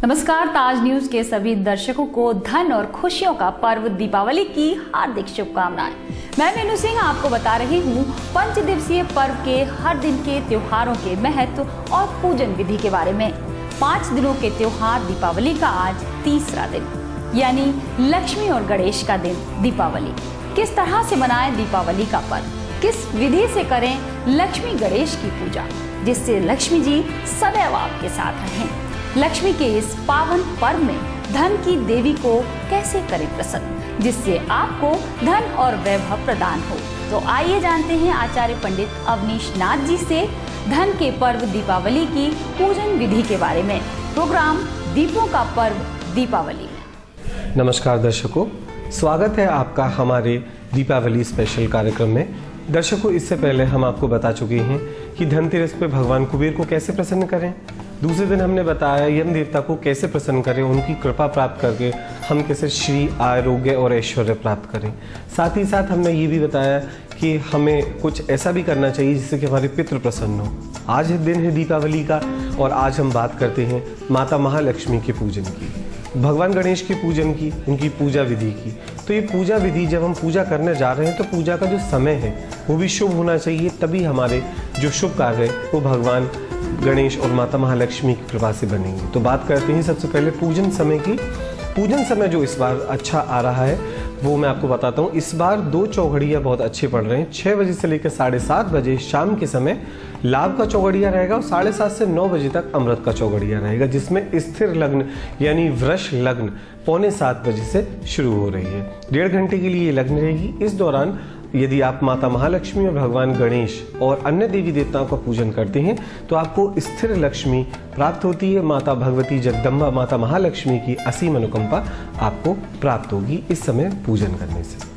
नमस्कार, ताज न्यूज के सभी दर्शकों को धन और खुशियों का पर्व दीपावली की हार्दिक शुभकामनाएं। मैं मीनू सिंह आपको बता रही हूँ पंच दिवसीय पर्व के हर दिन के त्योहारों के महत्व और पूजन विधि के बारे में। 5 दिनों के त्योहार दीपावली का आज तीसरा दिन यानी लक्ष्मी और गणेश का दिन दीपावली। किस तरह से मनाएं दीपावली का पर्व, किस विधि से करें लक्ष्मी गणेश की पूजा जिससे लक्ष्मी जी सदैव आपके साथ रहें। लक्ष्मी के इस पावन पर्व में धन की देवी को कैसे करें प्रसन्न जिससे आपको धन और वैभव प्रदान हो। तो आइए जानते हैं आचार्य पंडित अवनीश नाथ जी से धन के पर्व दीपावली की पूजन विधि के बारे में। प्रोग्राम दीपों का पर्व दीपावली। नमस्कार दर्शकों, स्वागत है आपका हमारे दीपावली स्पेशल कार्यक्रम में। दर्शकों, इससे पहले हम आपको बता चुके हैं कि धनतेरस पे भगवान कुबेर को कैसे प्रसन्न करें। दूसरे दिन हमने बताया यम देवता को कैसे प्रसन्न करें, उनकी कृपा प्राप्त करके हम कैसे श्री, आरोग्य और ऐश्वर्य प्राप्त करें। साथ ही साथ हमने ये भी बताया कि हमें कुछ ऐसा भी करना चाहिए जिससे कि हमारे पितृ प्रसन्न हो। आज दिन है दीपावली का और आज हम बात करते हैं माता महालक्ष्मी के पूजन की, भगवान गणेश के पूजन की, उनकी पूजा विधि की। तो ये पूजा विधि जब हम पूजा करने जा रहे हैं तो पूजा का जो समय है वो भी शुभ होना चाहिए, तभी हमारे जो शुभ कार्य है वो भगवान गणेश और माता महालक्ष्मी की कृपा से बनेंगे। तो बात करते हैं सबसे पहले पूजन समय की। पूजन समय जो इस बार अच्छा आ रहा है वो मैं आपको बताता हूँ। इस बार 2 चौघड़िया बहुत अच्छे पड़ रहे हैं। 6 बजे से लेकर 7:30 बजे शाम के समय लाभ का चौघड़िया रहेगा और 7:30 से 9 बजे तक अमृत का चौघड़िया रहेगा, जिसमें स्थिर लग्न यानी वृष लग्न 6:45 बजे से शुरू हो रही है। 1.5 घंटे के लिए लग्न रहेगी। इस दौरान यदि आप माता महालक्ष्मी और भगवान गणेश और अन्य देवी देवताओं का पूजन करते हैं तो आपको स्थिर लक्ष्मी प्राप्त होती है। माता भगवती जगदम्बा माता महालक्ष्मी की असीम अनुकंपा आपको प्राप्त होगी इस समय पूजन करने से।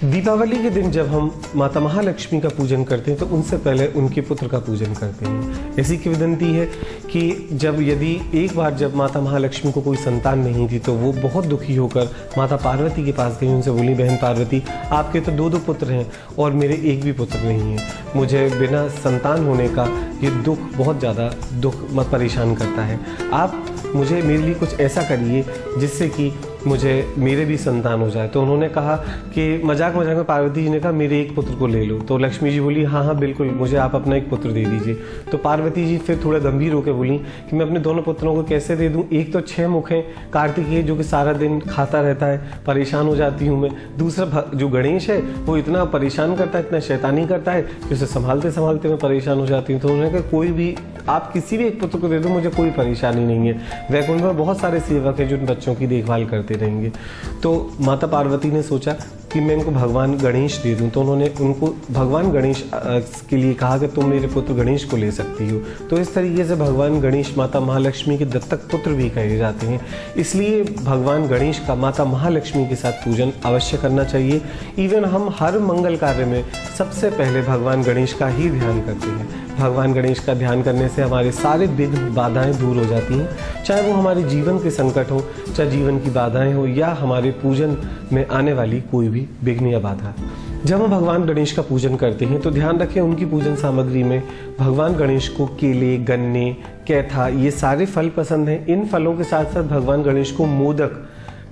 दीपावली के दिन जब हम माता महालक्ष्मी का पूजन करते हैं तो उनसे पहले उनके पुत्र का पूजन करते हैं। ऐसी किंवदंती है कि यदि एक बार जब माता महालक्ष्मी को कोई संतान नहीं थी तो वो बहुत दुखी होकर माता पार्वती के पास गई। उनसे बोली, बहन पार्वती, आपके तो 2 पुत्र हैं और मेरे एक भी पुत्र नहीं है। मुझे बिना संतान होने का ये दुख बहुत ज़्यादा परेशान करता है। आप मुझे मेरे लिए कुछ ऐसा करिए जिससे कि मेरे भी संतान हो जाए। तो उन्होंने कहा कि मजाक में पार्वती जी ने कहा, मेरे एक पुत्र को ले लो। तो लक्ष्मी जी बोली, हाँ बिल्कुल, मुझे आप अपना एक पुत्र दे दीजिए। तो पार्वती जी फिर थोड़ा गंभीर होकर बोली कि मैं अपने दोनों पुत्रों को कैसे दे दूं। एक तो 6 मुख है कार्तिकेय जो कि सारा दिन खाता रहता है, परेशान हो जाती हूँ मैं। दूसरा जो गणेश है वो इतना परेशान करता है, इतना शैतानी करता है कि उसे संभालते संभालते मैं परेशान हो जाती हूँ। तो उन्होंने कहा, कोई भी आप किसी भी एक पुत्र को दे दो, मुझे कोई परेशानी नहीं है। वैकुंठ में बहुत सारे सेवक हैं जो इन बच्चों की देखभाल करते रहेंगे। तो माता पार्वती ने सोचा कि मैं इनको भगवान गणेश दे दूं। तो उन्होंने उनको भगवान गणेश के लिए कहा कि तुम मेरे पुत्र गणेश को ले सकती हो। तो इस तरीके से भगवान गणेश माता महालक्ष्मी के दत्तक पुत्र भी कहे जाते हैं। इसलिए भगवान गणेश का माता महालक्ष्मी के साथ पूजन अवश्य करना चाहिए। इवन हम हर मंगल कार्य में सबसे पहले भगवान गणेश का ही ध्यान करते हैं। भगवान गणेश का ध्यान करने से हमारे सारे विघ्न बाधाएं दूर हो जाती हैं, चाहे वो हमारे जीवन के संकट हो, चाहे जीवन की बाधाएं हो या हमारे पूजन में आने वाली कोई भी विघ्न या बाधा। जब हम भगवान गणेश का पूजन करते हैं तो ध्यान रखें उनकी पूजन सामग्री में भगवान गणेश को केले, गन्ने, कैथा ये सारे फल पसंद हैं। इन फलों के साथ साथ भगवान गणेश को मोदक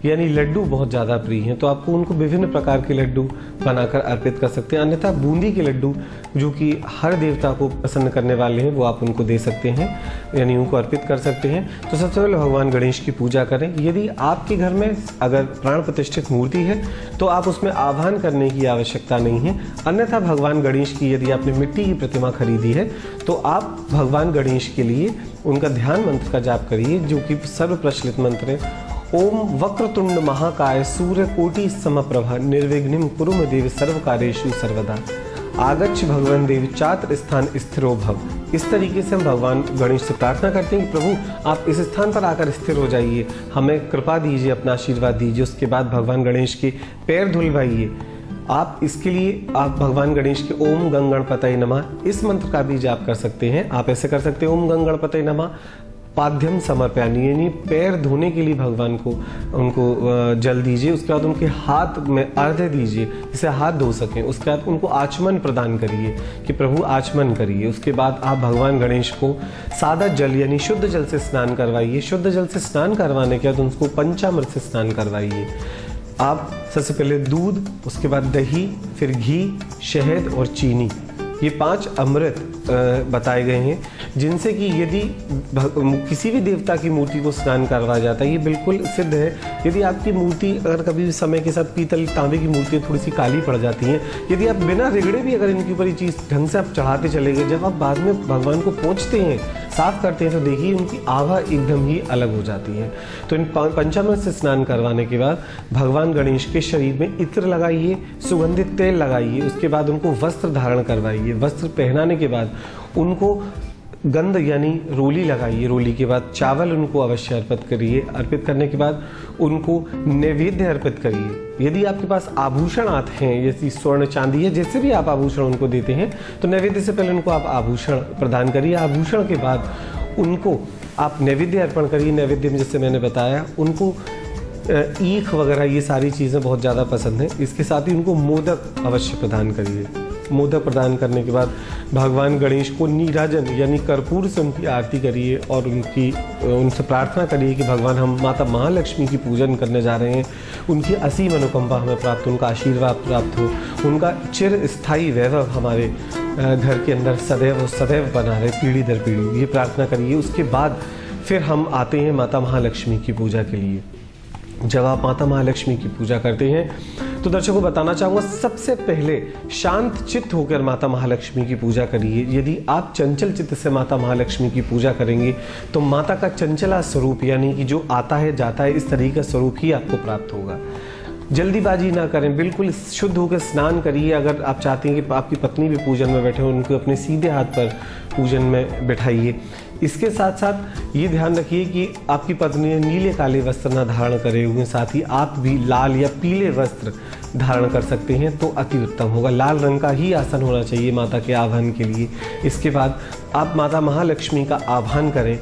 यानी लड्डू बहुत ज़्यादा प्रिय हैं, तो आपको उनको विभिन्न प्रकार के लड्डू बनाकर अर्पित कर सकते हैं। अन्यथा बूंदी के लड्डू जो कि हर देवता को पसंद करने वाले हैं वो आप उनको दे सकते हैं, यानी उनको अर्पित कर सकते हैं। तो सबसे पहले भगवान गणेश की पूजा करें। यदि आपके घर में अगर प्राण प्रतिष्ठित मूर्ति है तो आप उसमें आह्वान करने की आवश्यकता नहीं है। अन्यथा भगवान गणेश की यदि आपने मिट्टी की प्रतिमा खरीदी है तो आप भगवान गणेश के लिए उनका ध्यान मंत्र का जाप करिए, जो कि सर्व प्रचलित मंत्र है। ओम वक्रतुंड महाकाय सूर्यकोटि समप्रभा निर्विघ्नं कुरु मे देव सर्वकार्येषु सर्वदा आगच्छ भगवान देव चात्र स्थान स्थिरो भव। इस तरीके से हम भगवान गणेश से प्रार्थना करते हैं कि प्रभु आप इस स्थान पर आकर स्थिर हो जाइए, हमें कृपा दीजिए, अपना आशीर्वाद दीजिए। उसके बाद भगवान गणेश के पैर धुलवाइए। आप इसके लिए आप भगवान गणेश के ओम गंग गणपतये नमः इस मंत्र का भी जाप कर सकते हैं। आप ऐसे कर सकते हैं, ओम गंग गणपतये नमः पाद्यम समर्पयामि, यानी पैर धोने के लिए भगवान को उनको जल दीजिए। उसके बाद उनके हाथ में अर्घ्य दीजिए जिससे हाथ धो सकें। उसके बाद उनको आचमन प्रदान करिए कि प्रभु आचमन करिए। उसके बाद आप भगवान गणेश को सादा जल यानी शुद्ध जल से स्नान करवाइए। शुद्ध जल से स्नान करवाने के बाद उनको पंचामृत से स्नान करवाइए। आप सबसे पहले दूध, उसके बाद दही, फिर घी, शहद और चीनी, ये 5 अमृत बताए गए हैं जिनसे कि यदि किसी भी देवता की मूर्ति को स्नान करवाया जाता है। ये बिल्कुल सिद्ध है। यदि आपकी मूर्ति अगर कभी भी समय के साथ पीतल तांबे की मूर्ति थोड़ी सी काली पड़ जाती हैं, यदि आप बिना रिगड़े भी अगर इनके ऊपर ये चीज़ ढंग से आप चढ़ाते चले गए, जब आप बाद में भगवान को पहुँचते हैं, साफ करते हैं, तो देखिए उनकी आभा एकदम ही अलग हो जाती है। तो इन पंचामृत से स्नान करवाने के बाद भगवान गणेश के शरीर में इत्र लगाइए, सुगंधित तेल लगाइए। उसके बाद उनको वस्त्र धारण करवाइए। वस्त्र पहनाने के बाद उनको गंध यानी रोली लगाइए। रोली के बाद चावल उनको अवश्य अर्पित करिए। अर्पित करने के बाद उनको नैवेद्य अर्पित करिए। यदि आपके पास आभूषण आते हैं, जैसे स्वर्ण चांदी है, जैसे भी आप आभूषण उनको देते हैं, तो नैवेद्य से पहले उनको आप आभूषण प्रदान करिए। आभूषण के बाद उनको आप नैवेद्य अर्पण करिए। नैवेद्य में जैसे मैंने बताया उनको ईख वगैरह ये सारी चीज़ें बहुत ज़्यादा पसंद हैं। इसके साथ ही उनको मोदक अवश्य प्रदान करिए। मोदक प्रदान करने के बाद भगवान गणेश को नीराजन यानी कर्पूर से उनकी आरती करिए और उनसे प्रार्थना करिए कि भगवान हम माता महालक्ष्मी की पूजन करने जा रहे हैं, उनकी असीम अनुकंपा हमें प्राप्त हो, उनका आशीर्वाद प्राप्त हो, उनका चिर स्थायी वैभव हमारे घर के अंदर सदैव सदैव बना रहे, पीढ़ी दर पीढ़ी। ये प्रार्थना करिए। उसके बाद फिर हम आते हैं माता महालक्ष्मी की पूजा के लिए। जब आप माता महालक्ष्मी की पूजा करते हैं तो दर्शकों बताना चाहूँगा, सबसे पहले शांत चित्त होकर माता महालक्ष्मी की पूजा करिए। यदि आप चंचल चित्त से माता महालक्ष्मी की पूजा करेंगे तो माता का चंचला स्वरूप यानी कि जो आता है जाता है इस तरीके का स्वरूप ही आपको प्राप्त होगा। जल्दीबाजी ना करें, बिल्कुल शुद्ध होकर स्नान करिए। अगर आप चाहते हैं कि आपकी पत्नी भी पूजन में बैठे हो, उनको अपने सीधे हाथ पर पूजन में बैठाइए। इसके साथ साथ ये ध्यान रखिए कि आपकी पत्नी नीले काले वस्त्र न धारण करे हुए, साथ ही आप भी लाल या पीले वस्त्र धारण कर सकते हैं तो अति उत्तम होगा। लाल रंग का ही आसन होना चाहिए माता के आह्वान के लिए। इसके बाद आप माता महालक्ष्मी का आह्वान करें,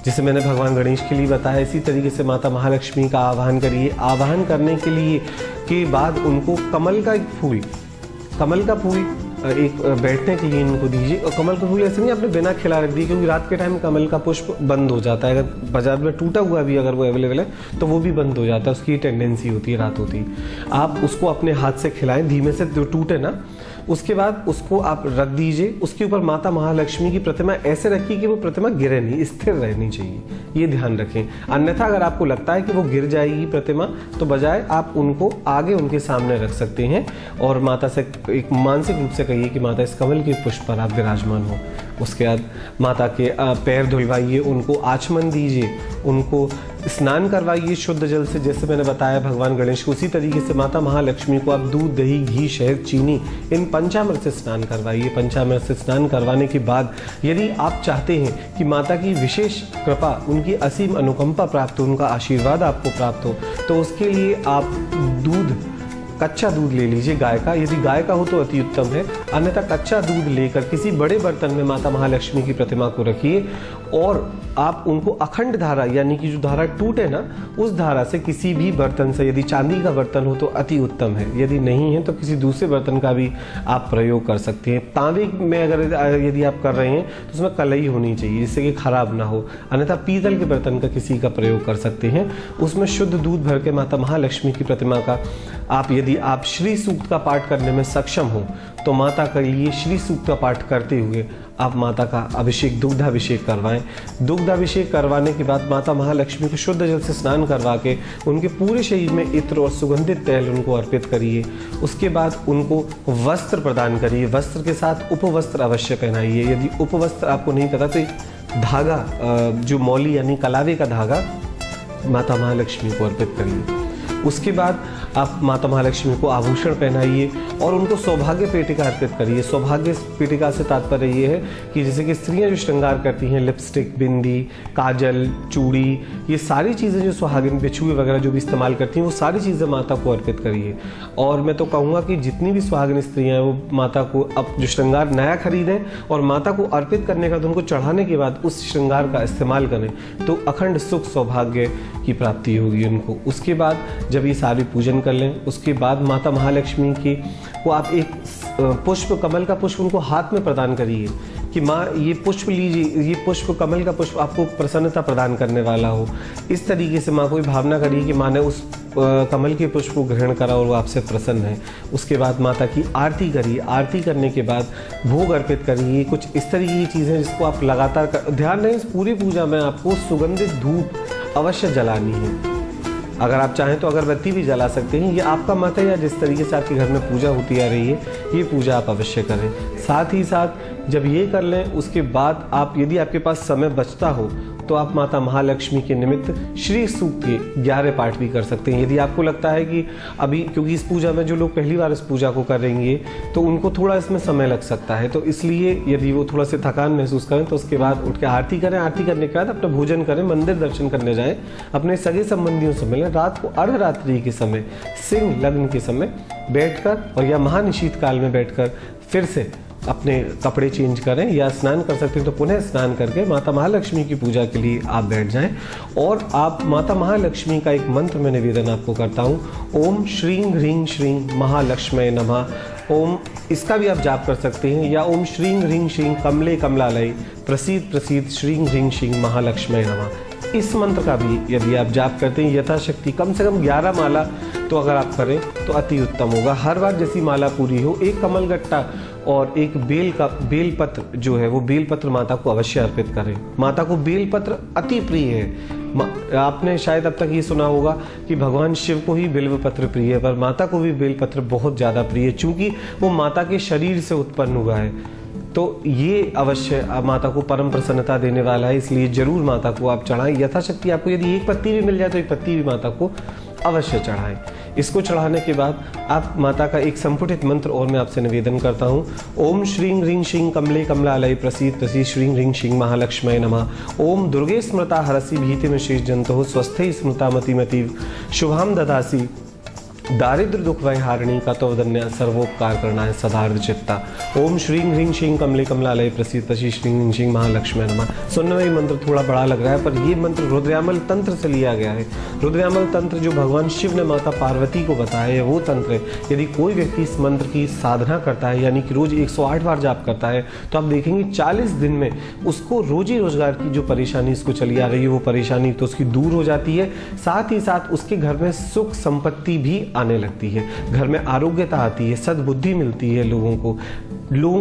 जिसे मैंने भगवान गणेश के लिए बताया। इसी तरीके से माता महालक्ष्मी का आह्वान करिए। आह्वान करने के लिए के बाद उनको कमल का फूल एक बैठने के लिए इनको दीजिए। और कमल का फूल ऐसे नहीं आपने बिना खिला रख दिए, क्योंकि रात के टाइम कमल का पुष्प बंद हो जाता है। अगर बाजार में टूटा हुआ भी अगर वो अवेलेबल है तो वो भी बंद हो जाता है, उसकी टेंडेंसी होती है रात होती। आप उसको अपने हाथ से खिलाएं धीमे से, जो टूटे ना। उसके बाद उसको आप रख दीजिए। उसके ऊपर माता महालक्ष्मी की प्रतिमा ऐसे रखिए कि वो प्रतिमा गिरे नहीं, स्थिर रहनी चाहिए, ये ध्यान रखें। अन्यथा अगर आपको लगता है कि वो गिर जाएगी प्रतिमा, तो बजाय आप उनको आगे उनके सामने रख सकते हैं और माता से एक मानसिक रूप से कहिए कि माता इस कमल के पुष्प पर आप विराजमान हो। उसके बाद माता के पैर धुलवाइए, उनको आचमन दीजिए, उनको स्नान करवाइए शुद्ध जल से, जैसे मैंने बताया भगवान गणेश को। उसी तरीके से माता महालक्ष्मी को आप दूध, दही, घी, शहद, चीनी इन पंचामृत से स्नान करवाइए। पंचामृत से स्नान करवाने के बाद यदि आप चाहते हैं कि माता की विशेष कृपा, उनकी असीम अनुकंपा प्राप्त हो, उनका आशीर्वाद आपको प्राप्त हो, तो उसके लिए आप कच्चा दूध ले लीजिए गाय का। यदि गाय का हो तो अति उत्तम है, अन्यथा कच्चा दूध लेकर किसी बड़े बर्तन में माता महालक्ष्मी की प्रतिमा को रखिए और आप उनको अखंड धारा यानी कि जो धारा टूटे ना, उस धारा से किसी भी बर्तन से, यदि चांदी का बर्तन हो तो अति उत्तम है, यदि नहीं है तो किसी दूसरे बर्तन का भी आप प्रयोग कर सकते हैं। तांबे में अगर यदि आप कर रहे हैं तो उसमें कलई होनी चाहिए जिससे कि खराब ना हो, अन्यथा पीतल के बर्तन का किसी का प्रयोग कर सकते हैं। उसमें शुद्ध दूध भर के माता महालक्ष्मी की प्रतिमा का यदि आप श्री सूक्त का पाठ करने में सक्षम हो तो माता के लिए श्री सूक्त का पाठ करते हुए आप माता का अभिषेक, दुग्धाभिषेक करवाएं। दुग्धाभिषेक करवाने के बाद माता महालक्ष्मी को शुद्ध जल से स्नान करवा के उनके पूरे शरीर में इत्र और सुगंधित तेल उनको अर्पित करिए। उसके बाद उनको वस्त्र प्रदान करिए। वस्त्र के साथ उपवस्त्र अवश्य पहनाइए। यदि उपवस्त्र आपको नहीं पता तो धागा, जो मौली यानी कलावे का धागा, माता महालक्ष्मी को अर्पित करिए। उसके बाद आप माता महालक्ष्मी को आभूषण पहनाइए और उनको सौभाग्य पेटिका अर्पित करिए। सौभाग्य पेटिका से तात्पर्य ये है कि जैसे कि स्त्रियां जो श्रृंगार करती हैं, लिपस्टिक, बिंदी, काजल, चूड़ी, ये सारी चीज़ें जो सुहागिन बिछुए वगैरह जो भी इस्तेमाल करती हैं, वो सारी चीज़ें माता को अर्पित करिए। और मैं तो कहूँगा कि जितनी भी सुहागिन स्त्रियाँ हैं वो माता को अब जो श्रृंगार नया खरीदें और माता को अर्पित करने का, तो उनको चढ़ाने के बाद उस श्रृंगार का इस्तेमाल करें, तो अखंड सुख सौभाग्य की प्राप्ति होगी उनको। उसके बाद जब ये सारी पूजन कर लें, उसके बाद माता महालक्ष्मी की को आप एक पुष्प, कमल का पुष्प उनको हाथ में प्रदान करिए कि माँ ये पुष्प लीजिए, ये पुष्प, कमल का पुष्प आपको प्रसन्नता प्रदान करने वाला हो। इस तरीके से माँ को भावना करिए कि माँ ने उस कमल के पुष्प को ग्रहण करा और वो आपसे प्रसन्न है। उसके बाद माता की आरती करिए। आरती करने के बाद भोग अर्पित करिए। कुछ इस तरीके की चीज़ें जिसको आप लगातार ध्यान रहे, इस पूरी पूजा में आपको सुगंधित धूप अवश्य जलानी है। अगर आप चाहें तो अगरबत्ती भी जला सकते हैं, ये आपका मत है, या जिस तरीके से आपके घर में पूजा होती आ रही है ये पूजा आप अवश्य करें। साथ ही साथ जब ये कर लें, उसके बाद आप, यदि आपके पास समय बचता हो तो आप माता महालक्ष्मी के निमित्त श्री सूक्त के 11 पाठ भी कर सकते हैं। यदि आपको लगता है कि अभी, क्योंकि इस पूजा में जो लोग पहली बार इस पूजा को करेंगे तो उनको थोड़ा इसमें समय लग सकता है, तो इसलिए यदि वो थोड़ा सा थकान महसूस करें तो उसके बाद उठ के आरती करें। आरती करने के बाद अपना भोजन करें, मंदिर दर्शन करने जाएं, अपने सगे संबंधियों से मिलें। रात को अर्धरात्रि के समय, सिंह लग्न के समय बैठकर और या महानिशीत काल में बैठकर फिर से अपने कपड़े चेंज करें, या स्नान कर सकते हैं तो पुनः स्नान करके माता महालक्ष्मी की पूजा के लिए आप बैठ जाएं। और आप माता महालक्ष्मी का एक मंत्र में निवेदन आपको करता हूँ, ओम श्रीं ह्रीं श्रीं महालक्ष्मी नमः। ओम, इसका भी आप जाप कर सकते हैं, या ओम श्रीं ह्रीं श्रीं कमले कमलालय प्रसीद प्रसीद श्रीं ह्रीं श्रीं महालक्ष्मी नमः। इस मंत्र का भी यदि आप जाप करते हैं यथाशक्ति कम से कम 11 माला तो अगर आप करें तो अति उत्तम होगा। हर बार जैसी माला पूरी हो, एक कमल गट्टा और एक बेल पत्र जो है वो बेल पत्र माता को अवश्य अर्पित करें। माता को बेल पत्र अति प्रिय है। आपने शायद अब तक ये सुना होगा कि भगवान शिव को ही बिल्व पत्र प्रिय है, पर माता को भी बेल पत्र बहुत ज़्यादा प्रिय है, चूँकि वो माता के शरीर से उत्पन्न हुआ है। तो ये अवश्य माता को परम प्रसन्नता देने वाला है, इसलिए जरूर माता को आप चढ़ाएं। यथाशक्ति आपको यदि एक पत्ती भी मिल जाए तो एक पत्ती भी माता को अवश्य चढ़ाएं। इसको चढ़ाने के बाद आप माता का एक संपुटित मंत्र और मैं आपसे निवेदन करता हूँ, ओम श्रीं ह्रीं श्रीं कमले कमलालय प्रसीद प्रसीद श्रीं ह्रीं श्रीं महालक्ष्मी नमः। ओम दुर्गे स्मृता हरसि भीतिम शेष जंतु स्वस्थै स्मृता मतिमतीव शुभाम ददासी दारिद्र दुख वै हारिणी कतोवदन्य सर्वोपकार करना है सदार्थ चित्ता। ओम श्रीं ह्रीं श्रीं कमले कमलालय प्रसीद प्रसीद श्रीं ह्रीं श्रीं महालक्ष्मी नमः। सुनने में ये मंत्र थोड़ा बड़ा लग रहा है, पर ये मंत्र रुद्रयामल तंत्र से लिया गया है। रुद्रयामल तंत्र जो भगवान शिव ने माता पार्वती को बताया है वो तंत्र है। यदि कोई व्यक्ति इस मंत्र की साधना करता है, यानी कि रोज 108 बार जाप करता है, तो आप देखेंगे 40 दिन में उसको रोजी रोजगार की जो परेशानी इसको चली आ रही है वो परेशानी तो उसकी दूर हो जाती है। साथ ही साथ उसके घर में सुख संपत्ति भी आने लगती है, घर में आरोग्यता आती है, सद्बुद्धि मिलती है, लोगों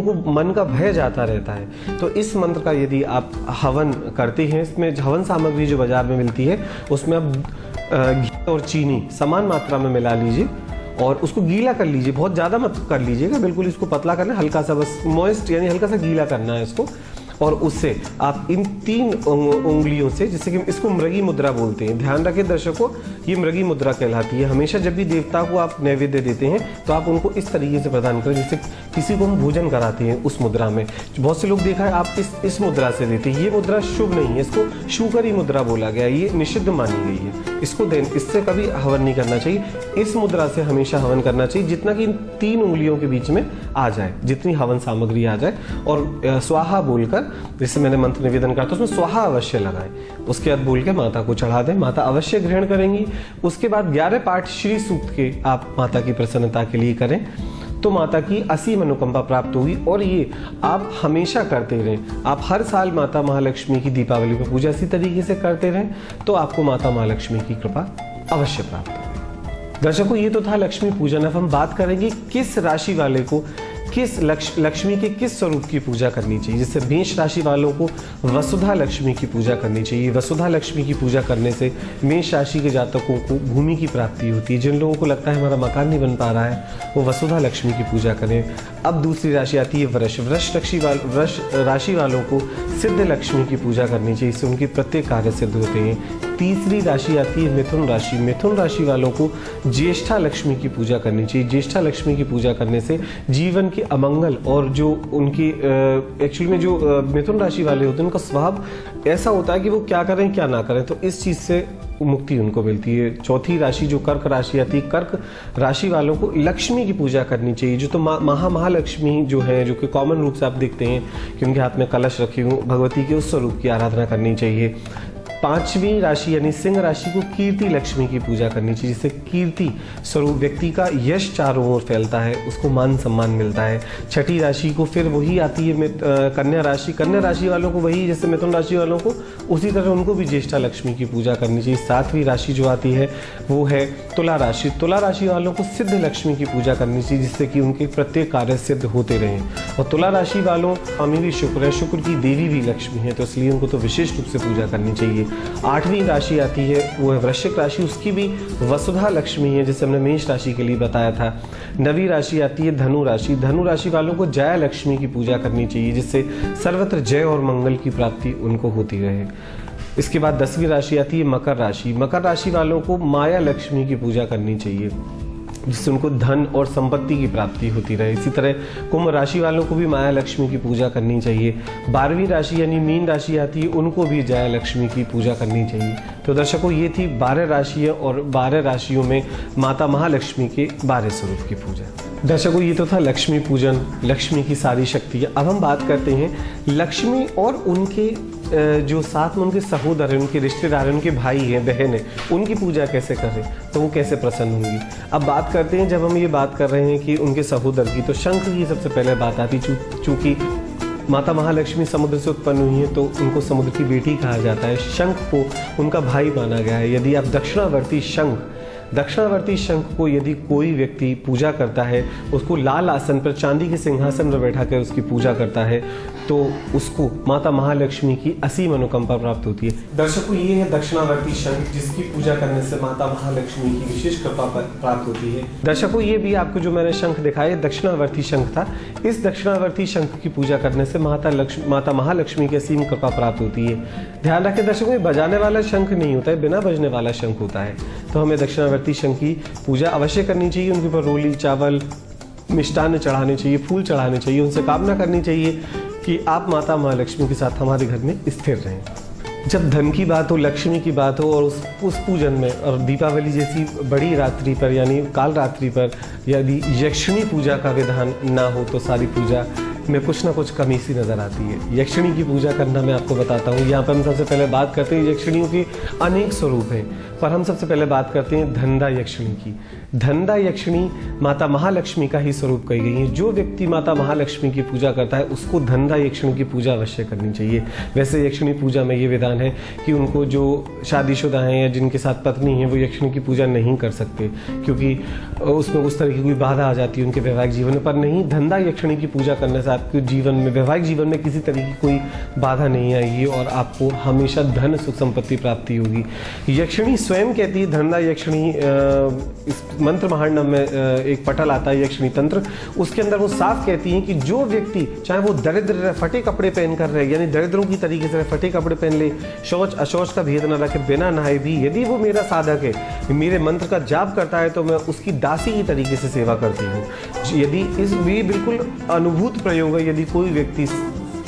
को मन का भय जाता रहता है। तो इस मंत्र का यदि आप हवन करते हैं, इसमें हवन सामग्री जो बाजार में मिलती है उसमें आप घी और चीनी समान मात्रा में मिला लीजिए और उसको गीला कर लीजिए। बहुत ज़्यादा मत कर लीजिएगा, बिल्कुल इसको पतला करना, हल्का सा बस मॉइस्ट यानी हल्का सा गीला करना है इसको। और उससे आप इन 3 उंगलियों से, जैसे कि इसको मृगी मुद्रा बोलते हैं, ध्यान रखें दर्शकों, ये मृगी मुद्रा कहलाती है। हमेशा जब भी देवता को आप नैवेद्य देते हैं तो आप उनको इस तरीके से प्रदान करें जैसे किसी को हम भोजन कराते हैं उस मुद्रा में। बहुत से लोग देखा है आप इस मुद्रा से देते हैं, ये मुद्रा शुभ नहीं है, इसको शूकरी मुद्रा बोला गया, ये निषिद्ध मानी गई है। इसको इससे कभी हवन नहीं करना चाहिए, इस मुद्रा से हमेशा हवन करना चाहिए जितना कि इन 3 उंगलियों के बीच में आ जाए, जितनी हवन सामग्री आ जाए। और स्वाहा बोलकर, जैसे मैंने मंत्र निवेदन करा तो उसमें स्वाहा अवश्य लगाएं, उसके बाद बोल के माता को चढ़ा दें, माता अवश्य ग्रहण करेंगी। उसके बाद 11 पाठ श्री सूक्त के आप माता की प्रसन्नता के लिए करें तो माता की असीम अनुकंपा प्राप्त होगी। और ये आप हमेशा करते रहें, आप हर साल माता महालक्ष्मी की दीपावली पर पूजा इसी तरीके से करते रहें तो आपको माता महालक्ष्मी की कृपा अवश्य प्राप्त होगी। दर्शकों, ये तो था लक्ष्मी पूजन। अब हम बात करेंगे किस राशि वाले को किस लक्ष्मी के किस स्वरूप की पूजा करनी चाहिए। जैसे मेष राशि वालों को वसुधा लक्ष्मी की पूजा करनी चाहिए। वसुधा लक्ष्मी की पूजा करने से मेष राशि के जातकों को भूमि की प्राप्ति होती है। जिन लोगों को लगता है हमारा मकान नहीं बन पा रहा है वो वसुधा लक्ष्मी की पूजा करें। अब दूसरी राशि आती है वृष। वृष राशि वालों को सिद्ध लक्ष्मी की पूजा करनी चाहिए, इससे उनके प्रत्येक कार्य सिद्ध होते हैं। तीसरी राशि आती है मिथुन राशि। मिथुन राशि वालों को ज्येष्ठा लक्ष्मी की पूजा करनी चाहिए। ज्येष्ठा लक्ष्मी की पूजा करने से जीवन के अमंगल और जो उनकी एक्चुअली में जो मिथुन राशि वाले होते हैं उनका स्वभाव ऐसा होता है कि वो क्या करें क्या ना करें, तो इस चीज़ से मुक्ति उनको मिलती है। चौथी राशि जो कर्क राशि आती है, कर्क राशि वालों को लक्ष्मी की पूजा करनी चाहिए। जो तो महालक्ष्मी जो है, जो कि कॉमन रूप से आप देखते हैं कि उनके हाथ में कलश रखे हुए, भगवती के उस स्वरूप की आराधना करनी चाहिए। पांचवी राशि यानी सिंह राशि को कीर्ति लक्ष्मी की पूजा करनी चाहिए, जिससे कीर्ति स्वरूप व्यक्ति का यश चारों ओर फैलता है, उसको मान सम्मान मिलता है। छठी राशि को फिर वही आती है कन्या राशि। कन्या राशि वालों को वही जैसे मिथुन राशि वालों को, उसी तरह उनको भी ज्येष्ठा लक्ष्मी की पूजा करनी चाहिए। सातवीं राशि जो आती है वो है तुला राशि। तुला राशि वालों को सिद्ध लक्ष्मी की पूजा करनी चाहिए, जिससे कि उनके प्रत्येक कार्य सिद्ध होते रहें। और तुला राशि वालों स्वामी भी शुक्र है, शुक्र की देवी भी लक्ष्मी है, तो इसलिए उनको तो विशेष रूप से पूजा करनी चाहिए। आठवीं राशि आती है वो है वृश्चिक राशि, उसकी भी वसुधा लक्ष्मी है, जैसे हमने मेष राशि के लिए बताया था। नवीं राशि आती है धनु राशि। धनु राशि वालों को जया लक्ष्मी की पूजा करनी चाहिए, जिससे सर्वत्र जय और मंगल की प्राप्ति उनको होती रहे। इसके बाद 10वीं राशि आती है मकर राशि। मकर राशि वालों को माया लक्ष्मी की पूजा करनी चाहिए, जिससे उनको धन और संपत्ति की प्राप्ति होती रहे। इसी तरह कुंभ राशि वालों को भी माया लक्ष्मी की पूजा करनी चाहिए। 12वीं राशि यानी मीन राशि आती है, उनको भी जया लक्ष्मी की पूजा करनी चाहिए। तो दर्शकों, ये थी 12 राशियाँ और 12 राशियों में माता महालक्ष्मी के 12 स्वरूप की पूजा। दर्शकों, ये तो था लक्ष्मी पूजन, लक्ष्मी की सारी शक्तियाँ। अब हम बात करते हैं लक्ष्मी और उनके जो साथ में उनके सहोदर हैं, उनके रिश्तेदार हैं, उनके भाई हैं, बहन हैं, उनकी पूजा कैसे करें, तो वो कैसे प्रसन्न होंगी। अब बात करते हैं, जब हम ये बात कर रहे हैं कि उनके सहोदर की, तो शंख की सबसे पहले बात आती। चूँकि माता महालक्ष्मी समुद्र से उत्पन्न हुई है, तो उनको समुद्र की बेटी कहा जाता है। शंख को उनका भाई माना गया है। यदि आप दक्षिणावर्ती शंख को यदि कोई व्यक्ति पूजा करता है, उसको लाल आसन पर चांदी के सिंहासन पर बैठा कर उसकी पूजा करता है, तो उसको माता महालक्ष्मी की असीम अनुकंपा प्राप्त होती है। दर्शकों, ये है दक्षिणावर्ती शंख, जिसकी पूजा करने से माता महालक्ष्मी की विशेष कृपा प्राप्त होती है। दर्शकों, ये भी आपको जो मैंने शंख दिखाया दक्षिणावर्ती शंख था। इस दक्षिणावर्ती शंख की पूजा करने से माता महालक्ष्मी की असीम कृपा प्राप्त होती है। ध्यान रखें दर्शकों, ये बजाने वाला शंख नहीं होता है, बिना बजने वाला शंख होता है। तो हमें दक्षिणावर्ती शंख की पूजा अवश्य करनी चाहिए। उनके ऊपर रोली, चावल, मिष्टान्न चढ़ाने चाहिए, फूल चढ़ाने चाहिए। उनसे कामना करनी चाहिए कि आप माता महालक्ष्मी के साथ हमारे घर में स्थिर रहें। जब धन की बात हो, लक्ष्मी की बात हो, और उस पूजन में, और दीपावली जैसी बड़ी रात्रि पर यानी काल रात्रि पर यदि यक्षिणी पूजा का विधान ना हो, तो सारी पूजा में कुछ ना कुछ कमी सी नज़र आती है। यक्षिणी की पूजा करना मैं आपको बताता हूँ। यहाँ पर हम सबसे पहले बात करते हैं, यक्षिणियों के अनेक स्वरूप हैं, पर हम सबसे पहले बात करते हैं धनदा यक्षिणी की। धनदा यक्षिणी माता महालक्ष्मी का ही स्वरूप कही गई है। जो व्यक्ति माता महालक्ष्मी की पूजा करता है, उसको धनदा यक्षिणी की पूजा अवश्य करनी चाहिए। वैसे यक्षिणी पूजा में ये विधान है कि उनको जो शादीशुदा हैं या जिनके साथ पत्नी है, वो यक्षिणी की पूजा नहीं कर सकते, क्योंकि उसमें उस तरह की कोई बाधा आ जाती है उनके वैवाहिक जीवन पर। नहीं, धनदा यक्षिणी की पूजा करने से आपके जीवन में, वैवाहिक जीवन में किसी तरह की कोई बाधा नहीं आएगी और आपको हमेशा धन सुख संपत्ति प्राप्ति होगी। यक्षिणी स्वयं कहती है, धनदा यक्षिणी, इस मंत्र महांडम में एक पटल आता है यक्षिणी तंत्र, उसके अंदर वो साफ कहती हैं कि जो व्यक्ति, चाहे वो दरिद्र फटे कपड़े पहन कर रहे, यानी दरिद्रों की तरीके से फटे कपड़े पहन ले, शौच अशौच का भेद न रखे, बिना नहाए भी, यदि वो मेरा साधक है, मेरे मंत्र का जाप करता है, तो मैं उसकी दासी की तरीके से सेवा करती हूँ। यदि इस भी बिल्कुल अनुभूत प्रयोग है, यदि कोई व्यक्ति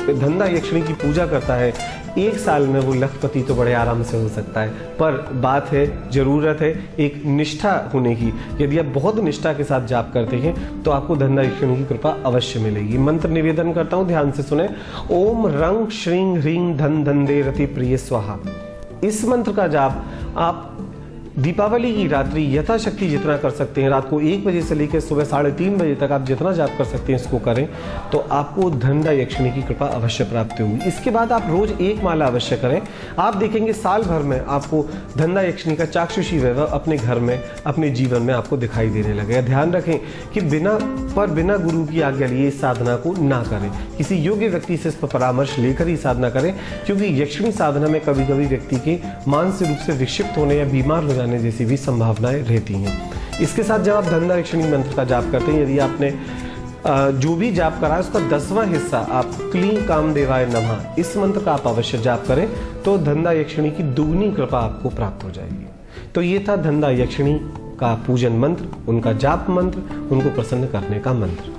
धनदा यक्षिणी की पूजा करता है, 1 साल में वो लखपति तो बड़े आराम से हो सकता है। पर बात है, जरूरत है एक निष्ठा होने की। यदि आप बहुत निष्ठा के साथ जाप करते हैं, तो आपको धनदा यक्षिणी की कृपा अवश्य मिलेगी। मंत्र निवेदन करता हूँ, ध्यान से सुने। ओम रंग श्रीं ह्रीं धन धंदे रति प्रिय स्वाहा। इस मंत्र का जाप आप दीपावली की रात्रि यथाशक्ति जितना कर सकते हैं, रात को 1 बजे से लेकर सुबह 3:30 बजे तक आप जितना जाप कर सकते हैं इसको करें, तो आपको धनदा यक्षिणी की कृपा अवश्य प्राप्त होगी। इसके बाद आप रोज 1 माला अवश्य करें। आप देखेंगे साल भर में आपको धनदा यक्षिणी का चाक्षुषी वैभव अपने घर में, अपने जीवन में आपको दिखाई देने लगेगा। ध्यान रखें कि बिना गुरु की आज्ञा लिए इस साधना को ना करें। किसी योग्य व्यक्ति से इस पर परामर्श लेकर ही साधना करें, क्योंकि यक्षिणी साधना में कभी कभी व्यक्ति के मानसिक रूप से विक्षिप्त होने या बीमार हो जाने जैसी भी संभावनाएं रहती हैं। इसके साथ जब आप धनदा यक्षिणी मंत्र का जाप करते हैं, यदि आपने जो भी जाप करा है उसका 10वां हिस्सा आप क्लीं काम देवाय नमः इस मंत्र का आप अवश्य जाप करें तो धनदा यक्षिणी की दुगनी कृपा आपको प्राप्त हो जाएगी। तो ये था धनदा यक्षिणी का पूजन मंत्र, उनका जाप मंत्र, उनको प्रसन्न करने का मंत्र।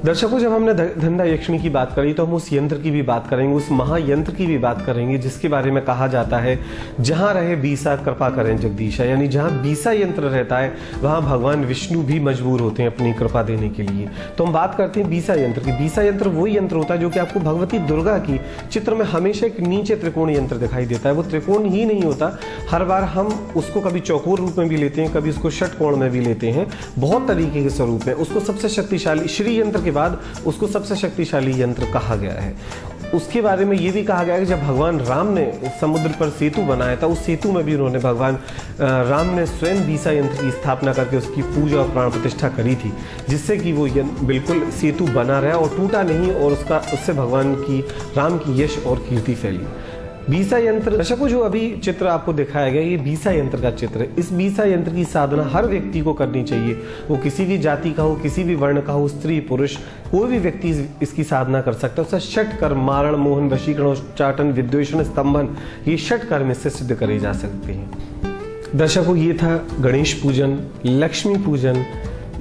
दर्शकों, जब हमने धनदा यक्षिणी की बात करी तो हम उस यंत्र की भी बात करेंगे, उस महायंत्र की भी बात करेंगे जिसके बारे में कहा जाता है जहां रहे बीसा कृपा करें जगदीशा, यानी जहां बीसा यंत्र रहता है वहां भगवान विष्णु भी मजबूर होते हैं अपनी कृपा देने के लिए। तो हम बात करते हैं बीसा यंत्र की। बीसा यंत्र वो यंत्र होता है जो कि आपको भगवती दुर्गा की चित्र में हमेशा एक नीचे त्रिकोण यंत्र दिखाई देता है। वो त्रिकोण ही नहीं होता, हर बार हम उसको कभी चौकोर रूप में भी लेते हैं, कभी उसको षटकोण में भी लेते हैं, बहुत तरीके के स्वरूप में। उसको सबसे शक्तिशाली श्री यंत्र के बाद उसको सबसे शक्तिशाली यंत्र कहा गया है। उसके बारे में ये भी कहा गया है कि जब भगवान राम ने समुद्र पर सेतु बनाया था, उस सेतु में भी उन्होंने भगवान राम ने स्वयं बीसा यंत्र की स्थापना करके उसकी पूजा और प्राण प्रतिष्ठा करी थी, जिससे कि वो बिल्कुल सेतु बना रहा और टूटा नहीं, और उससे भगवान की राम की यश और कीर्ति फैली। बीसा यंत्र, दर्शकों जो अभी चित्र आपको दिखाया गया ये बीसा यंत्र का चित्र है। इस बीसा यंत्र की साधना हर व्यक्ति को करनी चाहिए, वो किसी भी जाति का हो, किसी भी वर्ण का हो, स्त्री पुरुष कोई भी व्यक्ति इसकी साधना कर सकता है। उससे षट कर्म मारण मोहन वशीकरण उच्चाटन विद्वेषण स्तंभन ये षट कर्म इससे सिद्ध करे जा सकते हैं। दर्शकों ये था गणेश पूजन, लक्ष्मी पूजन,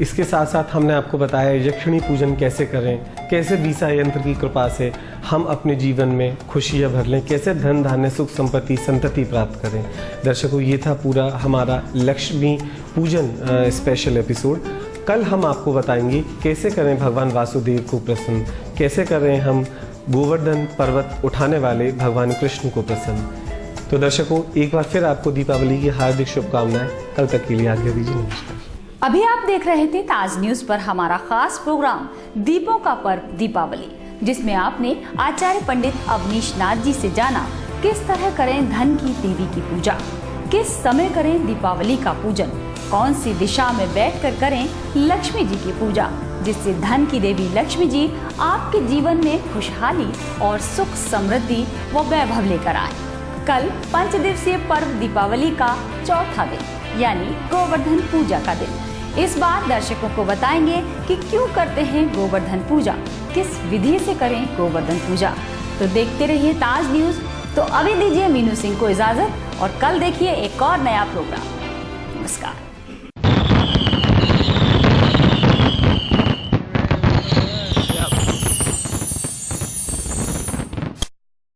इसके साथ साथ हमने आपको बताया यक्षिणी पूजन कैसे करें, कैसे बीसा यंत्र की कृपा से हम अपने जीवन में खुशियां भर लें, कैसे धन धान्य सुख संपत्ति संतति प्राप्त करें। दर्शकों ये था पूरा हमारा लक्ष्मी पूजन स्पेशल एपिसोड। कल हम आपको बताएंगे कैसे करें भगवान वासुदेव को प्रसन्न, कैसे करें हम गोवर्धन पर्वत उठाने वाले भगवान कृष्ण को प्रसन्न। तो दर्शकों एक बार फिर आपको दीपावली की हार्दिक शुभकामनाएं। कल तक के लिए आज्ञा दीजिए, नमस्कार। अभी आप देख रहे थे ताज न्यूज पर हमारा खास प्रोग्राम दीपों का पर्व दीपावली, जिसमें आपने आचार्य पंडित अवनीश नाथ जी से जाना किस तरह करें धन की देवी की पूजा, किस समय करें दीपावली का पूजन, कौन सी दिशा में बैठकर करें लक्ष्मी जी की पूजा, जिससे धन की देवी लक्ष्मी जी आपके जीवन में खुशहाली और सुख समृद्धि व वैभव लेकर आए। कल 5 दिवसीय पर्व दीपावली का चौथा दिन यानी गोवर्धन पूजा का दिन। इस बार दर्शकों को बताएंगे कि क्यों करते हैं गोवर्धन पूजा, किस विधि से करें गोवर्धन पूजा। तो देखते रहिए ताज न्यूज। तो अभी दीजिए मीनू सिंह को इजाजत और कल देखिए एक और नया प्रोग्राम। नमस्कार।